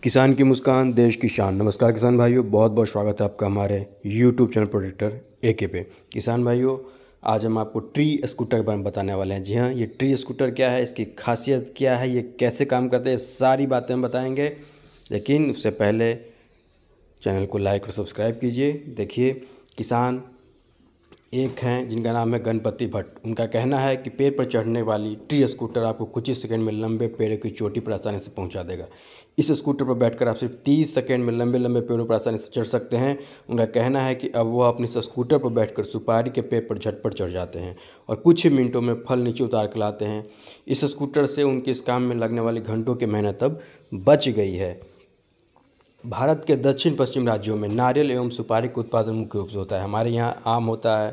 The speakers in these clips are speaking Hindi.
किसान की मुस्कान देश की शान। नमस्कार किसान भाइयों, बहुत बहुत स्वागत है आपका हमारे YouTube चैनल प्रोडक्टर एके पे। किसान भाइयों, आज हम आपको ट्री स्कूटर के बारे में बताने वाले हैं। जी हाँ, ये ट्री स्कूटर क्या है, इसकी खासियत क्या है, ये कैसे काम करते हैं, सारी बातें हम बताएंगे। लेकिन उससे पहले चैनल को लाइक और सब्सक्राइब कीजिए। देखिए, किसान एक हैं जिनका नाम है गणपति भट्ट। उनका कहना है कि पेड़ पर चढ़ने वाली ट्री स्कूटर आपको कुछ ही सेकंड में लंबे पेड़ की चोटी पर आसानी से पहुंचा देगा। इस स्कूटर पर बैठकर आप सिर्फ 30 सेकंड में लंबे लंबे पेड़ों पर आसानी से चढ़ सकते हैं। उनका कहना है कि अब वह अपने इस स्कूटर पर बैठकर सुपारी के पेड़ पर झटपट चढ़ जाते हैं और कुछ ही मिनटों में फल नीचे उतार कर लाते हैं। इस स्कूटर से उनके इस काम में लगने वाली घंटों की मेहनत अब बच गई है। भारत के दक्षिण पश्चिम राज्यों में नारियल एवं सुपारी का उत्पादन मुख्य रूप से होता है। हमारे यहाँ आम होता है,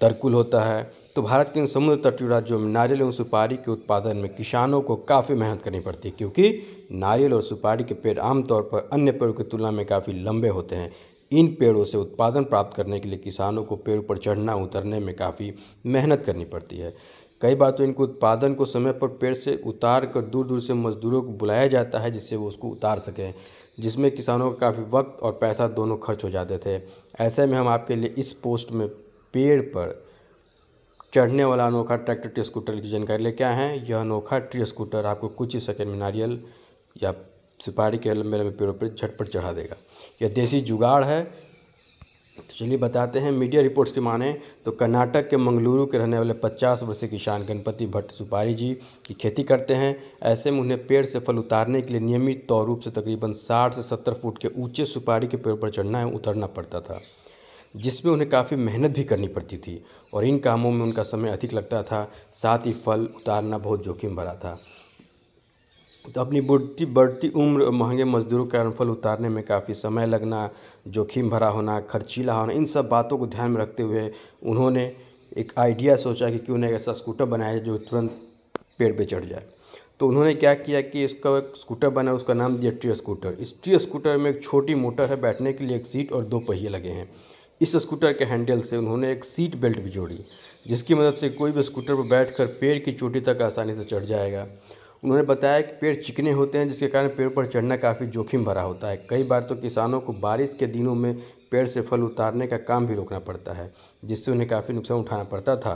तरकुल होता है। तो भारत के इन समुद्र तटीय राज्यों में नारियल एवं सुपारी के उत्पादन में किसानों को काफ़ी मेहनत करनी पड़ती है, क्योंकि नारियल और सुपारी के पेड़ आमतौर पर अन्य पेड़ों की तुलना में काफ़ी लंबे होते हैं। इन पेड़ों से उत्पादन प्राप्त करने के लिए किसानों को पेड़ पर चढ़ना उतरने में काफ़ी मेहनत करनी पड़ती है। कई बार तो इनको उत्पादन को समय पर पेड़ से उतार कर दूर दूर से मजदूरों को बुलाया जाता है, जिससे वो उसको उतार सकें, जिसमें किसानों का काफ़ी वक्त और पैसा दोनों खर्च हो जाते थे। ऐसे में हम आपके लिए इस पोस्ट में पेड़ पर चढ़ने वाला अनोखा ट्रैक्टर ट्री स्कूटर की जानकारी लेके आए हैं। यह अनोखा ट्री स्कूटर आपको कुछ ही सेकंड में नारियल या सुपारी के लंबे लंबे पेड़ों पर झटपट चढ़ा देगा। यह देसी जुगाड़ है। तो चलिए बताते हैं। मीडिया रिपोर्ट्स के माने तो कर्नाटक के मंगलुरु के रहने वाले 50 वर्षीय किसान गणपति भट्ट सुपारी जी की खेती करते हैं। ऐसे में उन्हें पेड़ से फल उतारने के लिए नियमित तौर रूप से तकरीबन 60 से 70 फुट के ऊंचे सुपारी के पेड़ पर चढ़ना एवं उतरना पड़ता था, जिसमें उन्हें काफ़ी मेहनत भी करनी पड़ती थी और इन कामों में उनका समय अधिक लगता था। साथ ही फल उतारना बहुत जोखिम भरा था। तो अपनी बढ़ती उम्र, महंगे मजदूरों के कारण फल उतारने में काफ़ी समय लगना, जोखिम भरा होना, खर्चीला होना, इन सब बातों को ध्यान में रखते हुए उन्होंने एक आइडिया सोचा कि क्यों ना एक ऐसा स्कूटर बनाया जो तुरंत पेड़ पे चढ़ जाए। तो उन्होंने क्या किया कि इसका एक स्कूटर बना, उसका नाम दिया ट्री स्कूटर। इस ट्री स्कूटर में एक छोटी मोटर है, बैठने के लिए एक सीट और 2 पहिए लगे हैं। इस स्कूटर के हैंडल से उन्होंने एक सीट बेल्ट भी जोड़ी, जिसकी मदद से कोई भी स्कूटर पर बैठकर पेड़ की चोटी तक आसानी से चढ़ जाएगा। उन्होंने बताया कि पेड़ चिकने होते हैं, जिसके कारण पेड़ पर चढ़ना काफ़ी जोखिम भरा होता है। कई बार तो किसानों को बारिश के दिनों में पेड़ से फल उतारने का काम भी रोकना पड़ता है, जिससे उन्हें काफ़ी नुकसान उठाना पड़ता था।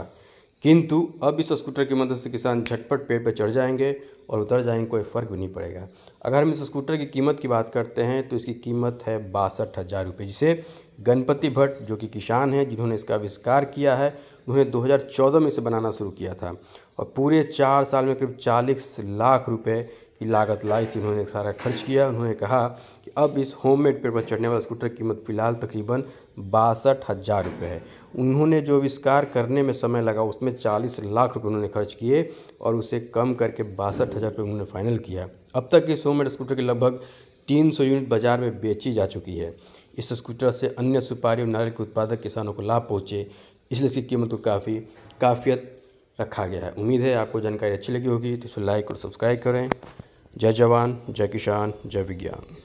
किंतु अब इस स्कूटर की मदद से किसान झटपट पेड़ पर चढ़ जाएंगे और उतर जाएंगे, कोई फ़र्क भी नहीं पड़ेगा। अगर हम इस स्कूटर की कीमत की बात करते हैं तो इसकी कीमत है 62,000 रुपये, जिसे गणपति भट्ट, जो कि किसान हैं जिन्होंने इसका आविष्कार किया है, उन्होंने 2014 में इसे बनाना शुरू किया था और पूरे 4 साल में करीब 40 लाख रुपए की लागत लाई थी। उन्होंने सारा खर्च किया। उन्होंने कहा कि अब इस होममेड पेड़ पर चढ़ने वाला स्कूटर की कीमत फ़िलहाल तकरीबन 62,000 रुपये है। उन्होंने जो आविष्कार करने में समय लगा उसमें 40 लाख रुपये उन्होंने खर्च किए और उसे कम करके 62,000 रुपये उन्होंने फाइनल किया। अब तक इस होममेड स्कूटर की लगभग 300 यूनिट बाज़ार में बेची जा चुकी है। इस स्कूटर से अन्य सुपारी और नारियल के उत्पादक किसानों को लाभ पहुँचे, इसलिए इसकी कीमत को काफ़ियत रखा गया है। उम्मीद है आपको जानकारी अच्छी लगी होगी, तो इसे लाइक और सब्सक्राइब करें। जय जवान, जय किसान, जय विज्ञान।